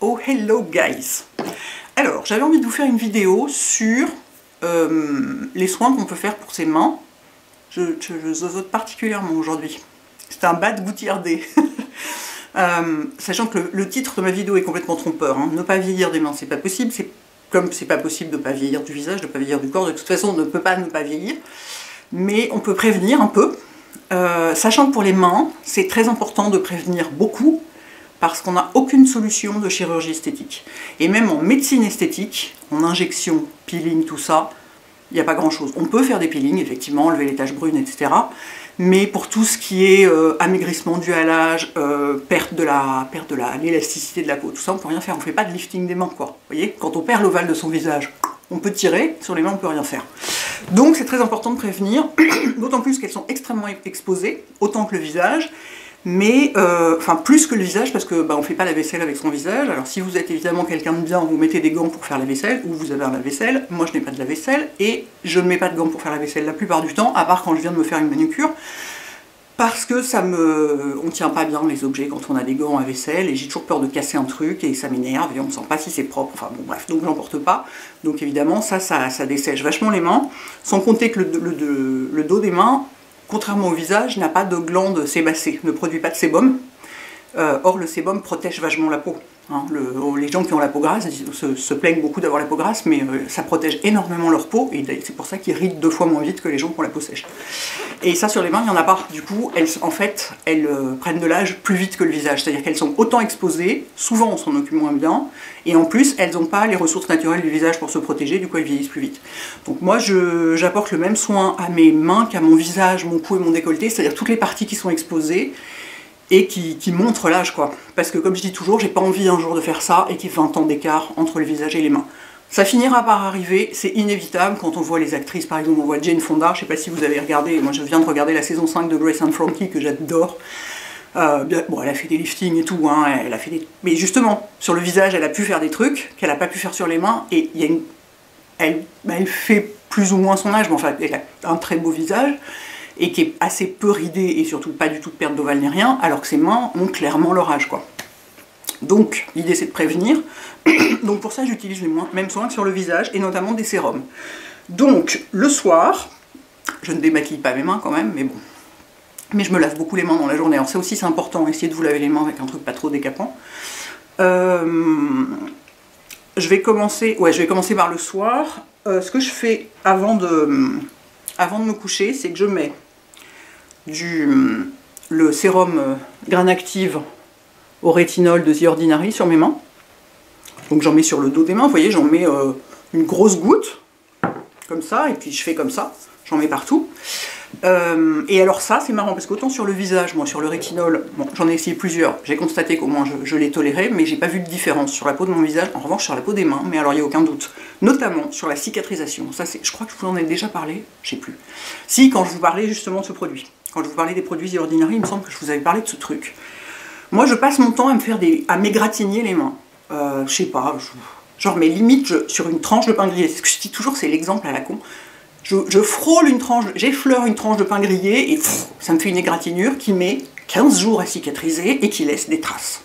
Oh hello guys. Alors j'avais envie de vous faire une vidéo sur les soins qu'on peut faire pour ses mains. Je zozote particulièrement aujourd'hui. C'est un bad gouttierdé. Sachant que le titre de ma vidéo est complètement trompeur. Hein. Ne pas vieillir des mains, c'est pas possible. Comme c'est pas possible de ne pas vieillir du visage, de ne pas vieillir du corps. De toute façon, on ne peut pas ne pas vieillir. Mais on peut prévenir un peu. Sachant que pour les mains, c'est très important de prévenir beaucoup. Parce qu'on n'a aucune solution de chirurgie esthétique. Et même en médecine esthétique, en injection, peeling, tout ça, il n'y a pas grand-chose. On peut faire des peelings, effectivement, enlever les taches brunes, etc. Mais pour tout ce qui est amaigrissement dû à l'âge, perte de l'élasticité de la peau, tout ça, on ne peut rien faire. On ne fait pas de lifting des mains, quoi. Vous voyez, quand on perd l'ovale de son visage, on peut tirer, sur les mains, on ne peut rien faire. Donc c'est très important de prévenir, d'autant plus qu'elles sont extrêmement exposées, autant que le visage. Mais, enfin plus que le visage, parce que on ne fait pas la vaisselle avec son visage. Alors si vous êtes évidemment quelqu'un de bien, vous mettez des gants pour faire la vaisselle, ou vous avez un lave-vaisselle. Moi je n'ai pas de lave-vaisselle, et je ne mets pas de gants pour faire la vaisselle la plupart du temps, à part quand je viens de me faire une manucure, parce que on ne tient pas bien les objets quand on a des gants à vaisselle, et j'ai toujours peur de casser un truc, et ça m'énerve, et on ne sent pas si c'est propre, enfin bon bref, donc j'en porte pas. Donc évidemment ça dessèche vachement les mains, sans compter que le dos des mains, contrairement au visage, n'a pas de glande sébacée, ne produit pas de sébum. Or, le sébum protège vachement la peau. Hein. Les gens qui ont la peau grasse se plaignent beaucoup d'avoir la peau grasse, mais ça protège énormément leur peau, et c'est pour ça qu'ils rident 2 fois moins vite que les gens qui ont la peau sèche. Et ça, sur les mains, il n'y en a pas. Du coup, elles prennent de l'âge plus vite que le visage. C'est-à-dire qu'elles sont autant exposées, souvent on s'en occupe moins bien, et en plus, elles n'ont pas les ressources naturelles du visage pour se protéger, du coup elles vieillissent plus vite. Donc moi, j'apporte le même soin à mes mains qu'à mon visage, mon cou et mon décolleté, c'est-à-dire toutes les parties qui sont exposées, et qui montrent l'âge, quoi. Parce que comme je dis toujours, j'ai pas envie un jour de faire ça et qu'il y ait 20 ans d'écart entre le visage et les mains. Ça finira par arriver, c'est inévitable quand on voit les actrices, par exemple on voit Jane Fonda, je sais pas si vous avez regardé, moi je viens de regarder la saison 5 de Grace and Frankie que j'adore. Bon, elle a fait des liftings et tout, hein, mais justement, sur le visage, elle a pu faire des trucs qu'elle n'a pas pu faire sur les mains, et elle fait plus ou moins son âge, mais enfin, elle a un très beau visage, et qui est assez peu ridé, et surtout pas du tout de perte d'ovale ni rien, alors que ses mains ont clairement leur âge, quoi. Donc, l'idée c'est de prévenir, donc pour ça j'utilise les mêmes soins que sur le visage, et notamment des sérums. Donc, le soir, je ne démaquille pas mes mains quand même, mais bon, mais je me lave beaucoup les mains dans la journée, alors ça aussi c'est important, essayez de vous laver les mains avec un truc pas trop décapant. Je vais commencer par le soir. Ce que je fais avant de me coucher, c'est que je mets le sérum Grain Active au rétinol de The Ordinary sur mes mains. Donc j'en mets sur le dos des mains, vous voyez, j'en mets une grosse goutte, comme ça, et puis je fais comme ça, j'en mets partout. Et alors ça, c'est marrant, parce qu'autant sur le visage, moi sur le rétinol, bon, j'en ai essayé plusieurs, j'ai constaté qu'au moins je l'ai toléré, mais j'ai pas vu de différence sur la peau de mon visage, en revanche sur la peau des mains, mais alors il n'y a aucun doute. Notamment sur la cicatrisation, ça je crois que je vous en ai déjà parlé, je sais plus. Si, quand je vous parlais justement de ce produit, quand je vous parlais des produits The Ordinary, il me semble que je vous avais parlé de ce truc. Moi je passe mon temps à m'égratigner les mains, je sais pas, genre mes limites sur une tranche de pain grillé, ce que je dis toujours, c'est l'exemple à la con. Je frôle une tranche, j'effleure une tranche de pain grillé et ça me fait une égratignure qui met 15 jours à cicatriser et qui laisse des traces.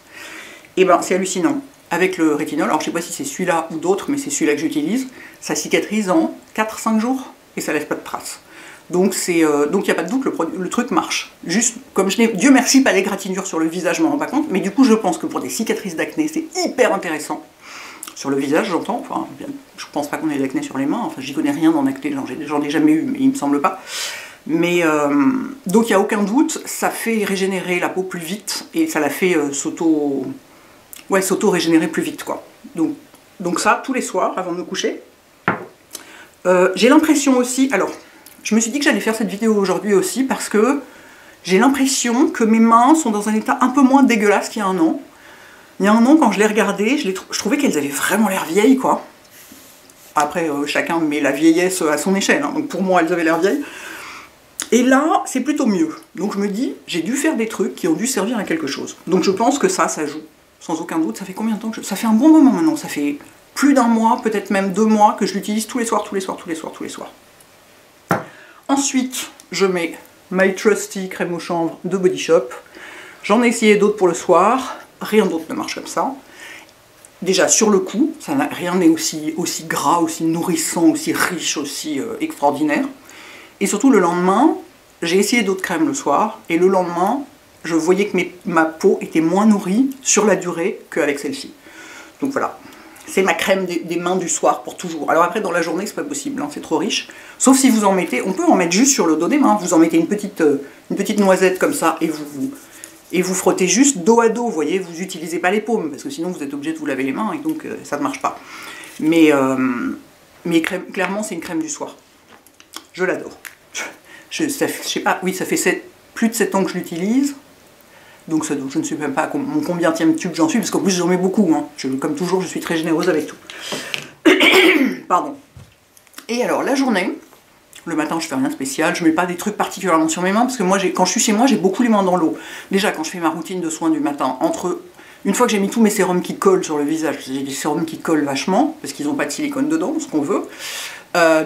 Et ben c'est hallucinant. Avec le rétinol, alors je sais pas si c'est celui-là ou d'autres, mais c'est celui-là que j'utilise, ça cicatrise en 4-5 jours et ça laisse pas de traces. Donc il n'y a pas de doute, le truc marche. Juste, comme je n'ai, Dieu merci, pas l'égratignure sur le visage, je m'en rends pas compte, mais du coup je pense que pour des cicatrices d'acné, c'est hyper intéressant. Sur le visage, j'entends, enfin, je pense pas qu'on ait de l'acné sur les mains, enfin, j'y connais rien dans l'acné, j'en ai jamais eu, mais il me semble pas. Mais, donc il n'y a aucun doute, ça fait régénérer la peau plus vite, et ça la fait s'auto-régénérer plus vite, quoi. Donc ça, tous les soirs, avant de me coucher. J'ai l'impression aussi, alors, je me suis dit que j'allais faire cette vidéo aujourd'hui aussi, parce que j'ai l'impression que mes mains sont dans un état un peu moins dégueulasse qu'il y a un an. Il y a un an, quand je les regardais, je trouvais qu'elles avaient vraiment l'air vieilles, quoi. Après, chacun met la vieillesse à son échelle, hein, donc pour moi, elles avaient l'air vieilles. Et là, c'est plutôt mieux. Donc je me dis, j'ai dû faire des trucs qui ont dû servir à quelque chose. Donc je pense que ça joue, sans aucun doute. Ça fait combien de temps que ça fait un bon moment maintenant, ça fait plus d'un mois, peut-être même 2 mois, que je l'utilise tous les soirs. Ensuite, je mets My Trusty crème au chanvre de Body Shop. J'en ai essayé d'autres pour le soir. Rien d'autre ne marche comme ça. déjà sur le coup, rien n'est aussi gras, aussi nourrissant, aussi riche, aussi extraordinaire. Et surtout le lendemain, j'ai essayé d'autres crèmes le soir, et le lendemain, je voyais que ma peau était moins nourrie sur la durée qu'avec celle-ci. Donc voilà, c'est ma crème des mains du soir pour toujours. Alors après dans la journée c'est pas possible, hein, c'est trop riche. Sauf si vous en mettez, on peut en mettre juste sur le dos des mains, vous en mettez une petite noisette comme ça, et vous frottez juste dos à dos, vous voyez, vous n'utilisez pas les paumes, parce que sinon vous êtes obligé de vous laver les mains, et donc ça ne marche pas. Mais clairement c'est une crème du soir. Je l'adore. Je sais pas, oui ça fait plus de 7 ans que je l'utilise. Donc je ne sais même pas mon combienième tube j'en suis, parce qu'en plus j'en mets beaucoup. Hein. Comme toujours, je suis très généreuse avec tout. Pardon. Et alors, la journée, le matin, je fais rien de spécial. Je mets pas des trucs particulièrement sur mes mains, parce que moi, quand je suis chez moi, j'ai beaucoup les mains dans l'eau. Déjà, quand je fais ma routine de soins du matin, une fois que j'ai mis tous mes sérums qui collent sur le visage, j'ai des sérums qui collent vachement, parce qu'ils n'ont pas de silicone dedans, ce qu'on veut.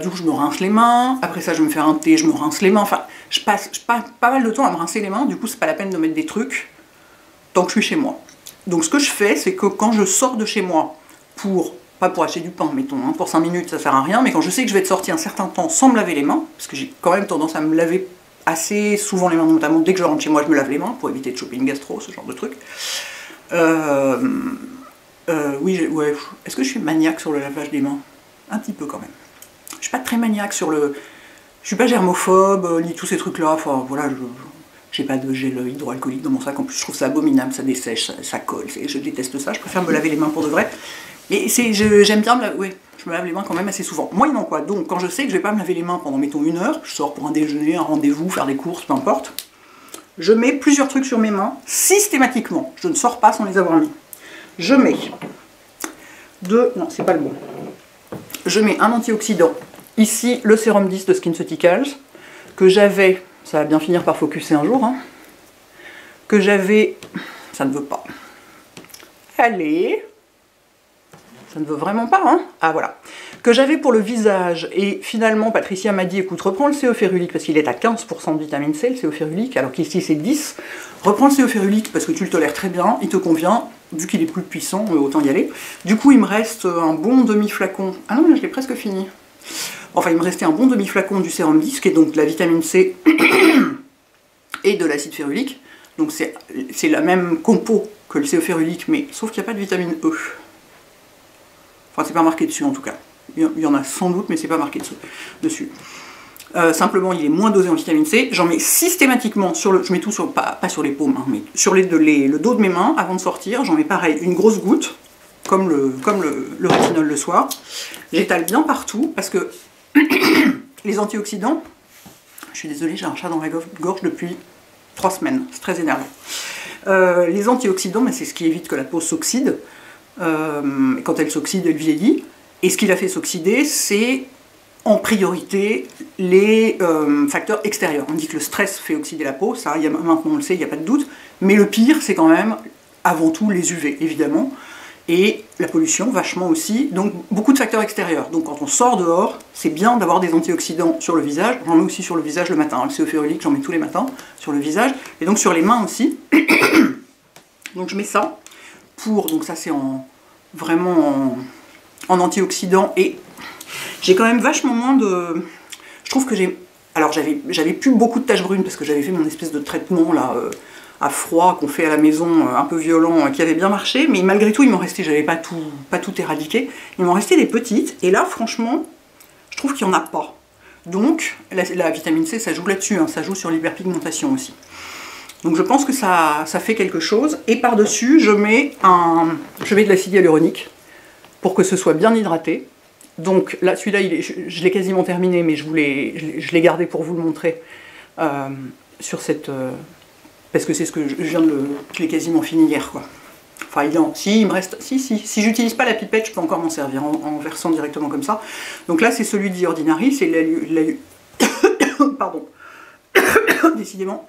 Du coup, je me rince les mains. Après ça, je me fais un thé, je me rince les mains. Enfin, je passe pas mal de temps à me rincer les mains. Du coup, c'est pas la peine de mettre des trucs tant que je suis chez moi. Donc, ce que je fais, c'est que quand je sors de chez moi, pas pour acheter du pain, mettons, hein, pour 5 minutes, ça sert à rien, mais quand je sais que je vais être sortie un certain temps sans me laver les mains, parce que j'ai quand même tendance à me laver assez souvent les mains, notamment dès que je rentre chez moi, je me lave les mains pour éviter de choper une gastro, ce genre de truc. Oui, ouais. Est-ce que je suis maniaque sur le lavage des mains? Un petit peu quand même. Je suis pas très maniaque sur le... Je suis pas germophobe, ni tous ces trucs-là, enfin voilà, j'ai pas de gel hydroalcoolique dans mon sac, en plus je trouve ça abominable, ça dessèche, ça colle, je déteste ça, je préfère me laver les mains pour de vrai. Mais j'aime bien me laver, ouais, je me lave les mains quand même assez souvent. Moyennant quoi, donc quand je sais que je vais pas me laver les mains pendant, mettons, 1 heure, je sors pour un déjeuner, un rendez-vous, faire des courses, peu importe, je mets plusieurs trucs sur mes mains, systématiquement, je ne sors pas sans les avoir mis. Je mets non, c'est pas le bon. Je mets un antioxydant. Ici, le sérum 10 de SkinCeuticals, que j'avais, ça va bien finir par focuser un jour, hein, que j'avais, ça ne veut pas. Allez, ça ne veut vraiment pas, hein. Ah voilà. Que j'avais pour le visage, et finalement Patricia m'a dit, écoute, reprends le CO férulique, parce qu'il est à 15% de vitamine C, le CO férulique, alors qu'ici c'est 10. Reprends le CO férulique, parce que tu le tolères très bien, il te convient, vu qu'il est plus puissant, autant y aller. Du coup, il me reste un bon demi-flacon. Ah non, mais je l'ai presque fini. Enfin, il me restait un bon demi-flacon du sérum 10, qui est donc de la vitamine C et de l'acide férulique. Donc c'est la même compo que le CO férulique, mais sauf qu'il n'y a pas de vitamine E. Enfin, c'est pas marqué dessus en tout cas. Il y en a sans doute, mais c'est pas marqué dessus. Simplement, il est moins dosé en vitamine C. J'en mets systématiquement sur je mets tout sur, pas sur les paumes, hein, mais sur le dos de mes mains avant de sortir. J'en mets pareil, une grosse goutte, comme le rétinol le soir. J'étale bien partout parce que les antioxydants, je suis désolée, j'ai un chat dans la gorge depuis 3 semaines, c'est très énervant. Les antioxydants, c'est ce qui évite que la peau s'oxyde. Quand elle s'oxyde, elle vieillit. Et ce qui la fait s'oxyder, c'est en priorité les facteurs extérieurs. On dit que le stress fait oxyder la peau, ça maintenant on le sait, il n'y a pas de doute. Mais le pire, c'est quand même avant tout les UV, évidemment. Et la pollution, vachement aussi. Donc beaucoup de facteurs extérieurs. Donc quand on sort dehors, c'est bien d'avoir des antioxydants sur le visage. J'en mets aussi sur le visage le matin. Le CO férulique, j'en mets tous les matins sur le visage. Et donc sur les mains aussi. Donc je mets ça pour... Donc ça c'est vraiment en antioxydant. Et j'ai quand même vachement moins de... Je trouve que j'ai... Alors j'avais plus beaucoup de taches brunes parce que j'avais fait mon espèce de traitement là... à froid qu'on fait à la maison, un peu violent, qui avait bien marché, mais malgré tout il m'en restait, j'avais pas tout éradiqué, il m'en restait des petites, et là franchement, je trouve qu'il n'y en a pas. Donc la vitamine C, ça joue là-dessus, hein, ça joue sur l'hyperpigmentation aussi. Donc je pense que ça fait quelque chose, et par-dessus je mets de l'acide hyaluronique, pour que ce soit bien hydraté. Donc là, celui-là, je l'ai quasiment terminé, mais je l'ai gardé pour vous le montrer, sur cette... parce que c'est ce que je l'ai quasiment fini hier, quoi. Enfin, il me reste... Si j'utilise pas la pipette, je peux encore m'en servir en versant directement comme ça. Donc là, c'est celui d'E Ordinary, c'est pardon. Décidément.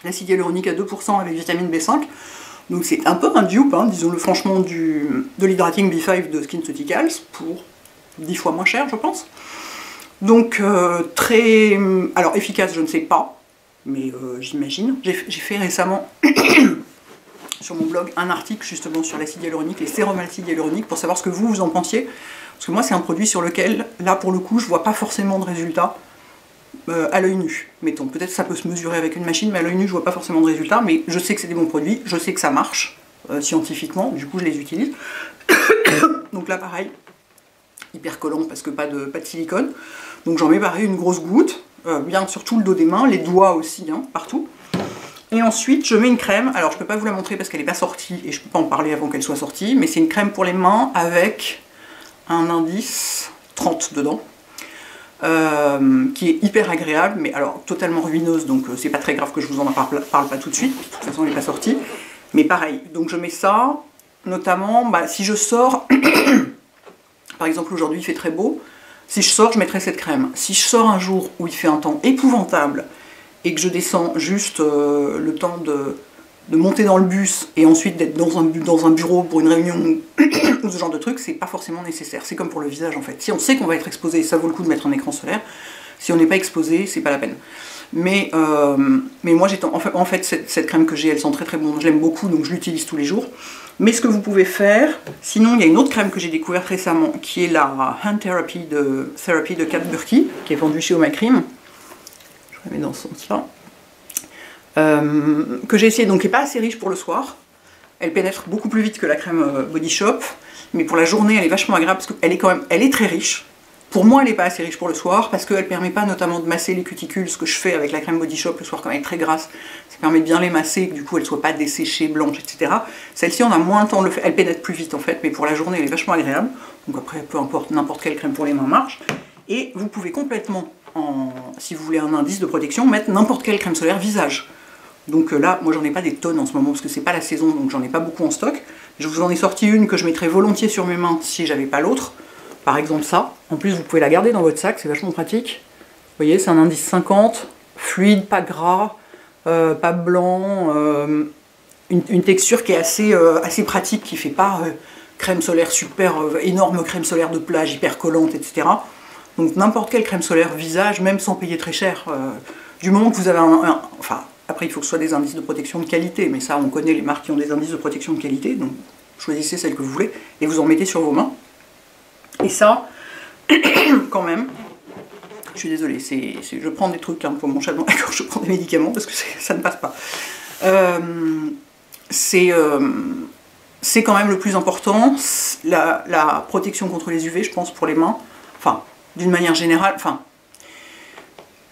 L'acide hyaluronique à 2% avec vitamine B5. Donc c'est un peu un dupe, hein, disons-le franchement, de l'Hydrating B5 de SkinCeuticals, pour 10 fois moins cher, je pense. Donc, très... Alors, efficace, je ne sais pas. Mais j'imagine. J'ai fait récemment sur mon blog un article justement sur l'acide hyaluronique, les sérums acide hyaluronique, pour savoir ce que vous en pensiez. Parce que moi, c'est un produit sur lequel, là, pour le coup, je vois pas forcément de résultats à l'œil nu. Mettons, peut-être ça peut se mesurer avec une machine, mais à l'œil nu, je vois pas forcément de résultats. Mais je sais que c'est des bons produits, je sais que ça marche scientifiquement, du coup, je les utilise. Donc là, pareil, hyper collant parce que pas de silicone. Donc j'en mets pareil une grosse goutte, bien sur tout le dos des mains, les doigts aussi, hein, partout. Et ensuite, je mets une crème. Alors, je peux pas vous la montrer parce qu'elle n'est pas sortie et je peux pas en parler avant qu'elle soit sortie, mais c'est une crème pour les mains avec un indice 30 dedans, qui est hyper agréable, mais alors totalement ruineuse, donc c'est pas très grave que je vous en parle pas tout de suite, de toute façon elle n'est pas sortie. Mais pareil, donc je mets ça, notamment, si je sors, par exemple aujourd'hui il fait très beau, si je sors je mettrai cette crème. Si je sors un jour où il fait un temps épouvantable, et que je descends juste le temps de monter dans le bus et ensuite d'être dans un bureau pour une réunion ou ce genre de truc, c'est pas forcément nécessaire. C'est comme pour le visage en fait. Si on sait qu'on va être exposé, ça vaut le coup de mettre un écran solaire. Si on n'est pas exposé, c'est pas la peine. Mais moi, en fait cette crème que j'ai, elle sent très très bon. Je l'aime beaucoup, donc je l'utilise tous les jours. Mais ce que vous pouvez faire, sinon il y a une autre crème que j'ai découverte récemment, qui est la Hand Therapy de Kat Burki, qui est vendue chez Omacrim. Je la mets dans ce sens-là. Que j'ai essayé, donc qui n'est pas assez riche pour le soir. Elle pénètre beaucoup plus vite que la crème Body Shop, mais pour la journée elle est vachement agréable parce qu'elle est très riche. Pour moi elle n'est pas assez riche pour le soir parce qu'elle ne permet pas notamment de masser les cuticules, ce que je fais avec la crème Body Shop le soir quand elle est très grasse. Ça permet de bien les masser, que du coup elles ne soient pas desséchées, blanches, etc. Celle-ci on a moins le temps de le faire, elle pénètre plus vite en fait, mais pour la journée elle est vachement agréable. Donc après peu importe, n'importe quelle crème pour les mains marche. Et vous pouvez complètement, si vous voulez un indice de protection, mettre n'importe quelle crème solaire visage. Donc là, moi j'en ai pas des tonnes en ce moment parce que c'est pas la saison, donc j'en ai pas beaucoup en stock. Je vous en ai sorti une que je mettrais volontiers sur mes mains si j'avais pas l'autre. Par exemple ça. En plus vous pouvez la garder dans votre sac, c'est vachement pratique. Vous voyez, c'est un indice 50, fluide, pas gras, pas blanc, une texture qui est assez pratique, qui fait pas crème solaire super, énorme crème solaire de plage, hyper collante, etc. Donc n'importe quelle crème solaire visage, même sans payer très cher, du moment que vous avez enfin, après, il faut que ce soit des indices de protection de qualité, mais ça, on connaît les marques qui ont des indices de protection de qualité, donc choisissez celle que vous voulez, et vous en mettez sur vos mains. Et ça, quand même, je suis désolée, je prends des trucs pour mon chat dans la gorge, je prends des médicaments, parce que ça ne passe pas. C'est quand même le plus important, la protection contre les UV, je pense, pour les mains, enfin, d'une manière générale, enfin,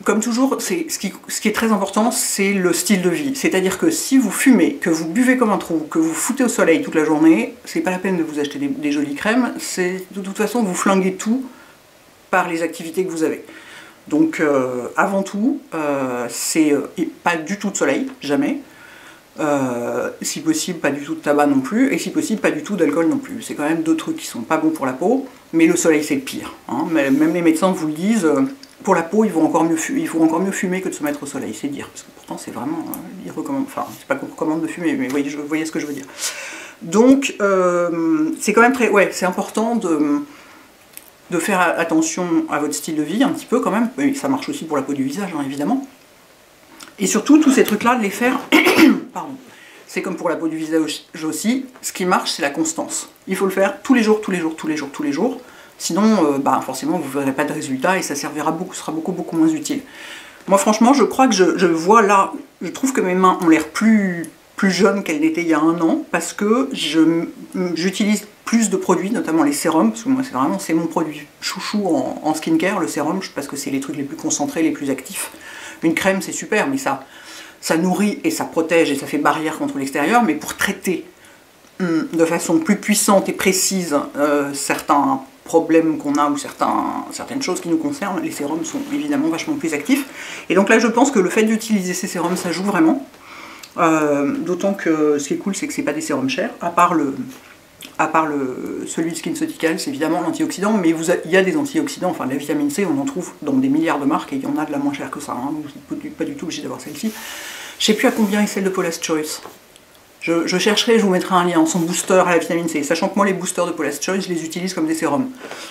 comme toujours, ce qui est très important, c'est le style de vie. C'est-à-dire que si vous fumez, que vous buvez comme un trou, que vous foutez au soleil toute la journée, c'est pas la peine de vous acheter des jolies crèmes. De toute façon, vous flinguez tout par les activités que vous avez. Donc, avant tout, c'est pas du tout de soleil, jamais. Si possible, pas du tout de tabac non plus. Et si possible, pas du tout d'alcool non plus. C'est quand même deux trucs qui sont pas bons pour la peau. Mais le soleil, c'est le pire. Hein. Même les médecins vous le disent. Pour la peau, il faut encore mieux fumer que de se mettre au soleil, c'est dire. Parce que pourtant, c'est vraiment... ils recommandent, enfin, c'est pas qu'on recommande de fumer, mais vous voyez ce que je veux dire. Donc, c'est quand même très... Ouais, c'est important de faire attention à votre style de vie, un petit peu quand même. Mais ça marche aussi pour la peau du visage, hein, évidemment. Et surtout, tous ces trucs-là, de les faire... Pardon. C'est comme pour la peau du visage aussi. Ce qui marche, c'est la constance. Il faut le faire tous les jours, tous les jours, tous les jours, tous les jours. Sinon, forcément, vous ne verrez pas de résultat et ça sera beaucoup moins utile. Moi, franchement, je crois que je vois là, je trouve que mes mains ont l'air plus jeunes qu'elles n'étaient il y a un an parce que j'utilise plus de produits, notamment les sérums, parce que moi, c'est mon produit chouchou en skincare, le sérum, parce que c'est les trucs les plus concentrés, les plus actifs. Une crème, c'est super, mais ça nourrit et ça protège et ça fait barrière contre l'extérieur, mais pour traiter de façon plus puissante et précise certains problèmes qu'on a ou certaines choses qui nous concernent, les sérums sont évidemment vachement plus actifs. Et donc là, je pense que le fait d'utiliser ces sérums, ça joue vraiment. D'autant que ce qui est cool, c'est que c'est pas des sérums chers, à part celui de SkinCeuticals, c'est évidemment l'antioxydant, mais il y a des antioxydants, enfin la vitamine C, on en trouve dans des milliards de marques, et il y en a de la moins chère que ça, hein, vous n'êtes pas du tout obligé d'avoir celle-ci. Je sais plus à combien est celle de Paula's Choice. Je chercherai, je vous mettrai un lien en son booster à la vitamine C, sachant que moi les boosters de Paula's Choice, je les utilise comme des sérums.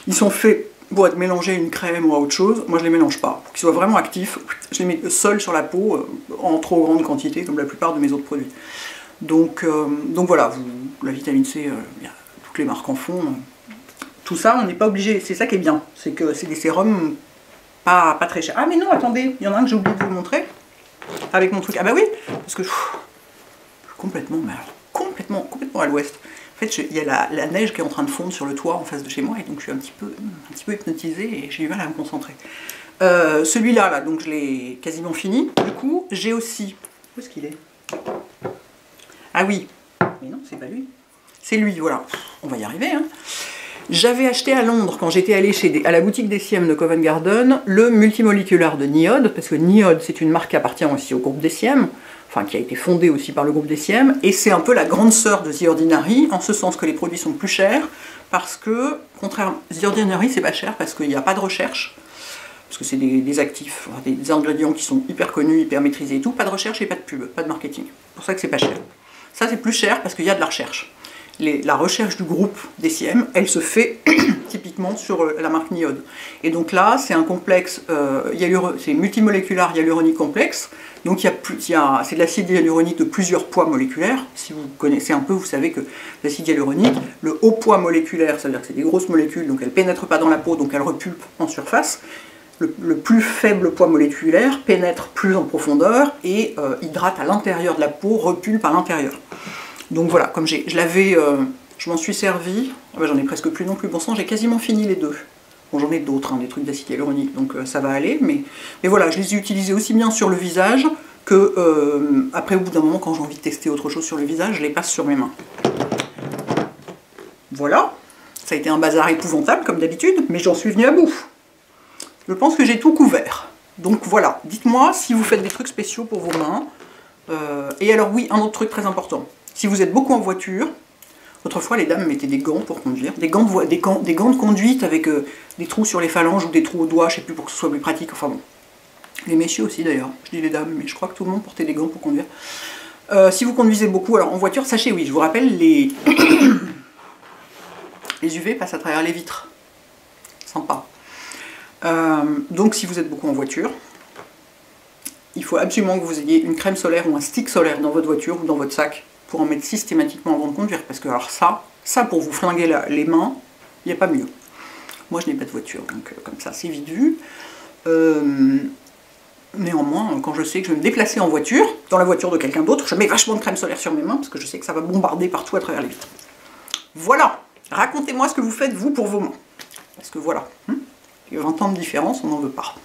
Ils sont faits pour être mélangés à une crème ou à autre chose, moi je les mélange pas. Pour qu'ils soient vraiment actifs, je les mets seuls sur la peau, en trop grande quantité, comme la plupart de mes autres produits. Donc voilà, la vitamine C, toutes les marques en font. Tout ça, on n'est pas obligé, c'est ça qui est bien, c'est que c'est des sérums pas très chers. Ah mais non, attendez, il y en a un que j'ai oublié de vous montrer, avec mon truc. Ah bah oui, parce que je suis complètement, mais alors, complètement à l'ouest. En fait, il y a la neige qui est en train de fondre sur le toit en face de chez moi, et donc je suis un petit peu hypnotisée et j'ai du mal à me concentrer. Celui-là, là, donc je l'ai quasiment fini. Du coup, j'ai aussi... Où est-ce qu'il est? Ah oui, mais non, c'est pas lui. C'est lui, voilà. On va y arriver, hein. J'avais acheté à Londres, quand j'étais allée à la boutique DCM de Covent Garden, le multimoléculaire de Niod, parce que Niod, c'est une marque qui appartient aussi au groupe DCM, enfin qui a été fondée aussi par le groupe DCM, et c'est un peu la grande sœur de The Ordinary, en ce sens que les produits sont plus chers, parce que, contrairement, The Ordinary, c'est pas cher, parce qu'il n'y a pas de recherche, parce que c'est des actifs, des ingrédients qui sont hyper connus, hyper maîtrisés et tout, pas de recherche et pas de pub, pas de marketing. C'est pour ça que c'est pas cher. Ça, c'est plus cher parce qu'il y a de la recherche. La recherche du groupe DCM, elle se fait typiquement sur la marque Niod. Et donc là, c'est un complexe, c'est multimoléculaire hyaluronique complexe, donc c'est de l'acide hyaluronique de plusieurs poids moléculaires. Si vous connaissez un peu, vous savez que l'acide hyaluronique, le haut poids moléculaire, ça veut dire que c'est des grosses molécules, donc elles ne pénètrent pas dans la peau, donc elles repulpent en surface. Le plus faible poids moléculaire pénètre plus en profondeur et hydrate à l'intérieur de la peau, repulpe à l'intérieur. Donc voilà, comme je m'en suis servi, j'en ai presque plus non plus, bon sang, j'ai quasiment fini les deux. Bon, j'en ai d'autres, hein, des trucs d'acide hyaluronique, donc ça va aller, mais voilà, je les ai utilisés aussi bien sur le visage que après, au bout d'un moment, quand j'ai envie de tester autre chose sur le visage, je les passe sur mes mains. Voilà, ça a été un bazar épouvantable, comme d'habitude, mais j'en suis venue à bout. Je pense que j'ai tout couvert. Donc voilà, dites-moi si vous faites des trucs spéciaux pour vos mains. Et alors oui, un autre truc très important. Si vous êtes beaucoup en voiture, autrefois les dames mettaient des gants pour conduire, des gants de conduite avec des trous sur les phalanges ou des trous aux doigts, je sais plus, pour que ce soit plus pratique, enfin bon. Les messieurs aussi d'ailleurs, je dis les dames, mais je crois que tout le monde portait des gants pour conduire. Si vous conduisez beaucoup, alors en voiture, sachez, oui, je vous rappelle, les UV passent à travers les vitres. Sympa. Donc si vous êtes beaucoup en voiture, il faut absolument que vous ayez une crème solaire ou un stick solaire dans votre voiture ou dans votre sac pour en mettre systématiquement avant de conduire, parce que alors ça pour vous flinguer les mains, il n'y a pas mieux. Moi je n'ai pas de voiture, donc comme ça c'est vite vu. Néanmoins, quand je sais que je vais me déplacer en voiture, dans la voiture de quelqu'un d'autre, je mets vachement de crème solaire sur mes mains, parce que je sais que ça va bombarder partout à travers les vitres. Voilà, racontez-moi ce que vous faites vous pour vos mains. Parce que voilà, 20 ans de différence, on n'en veut pas.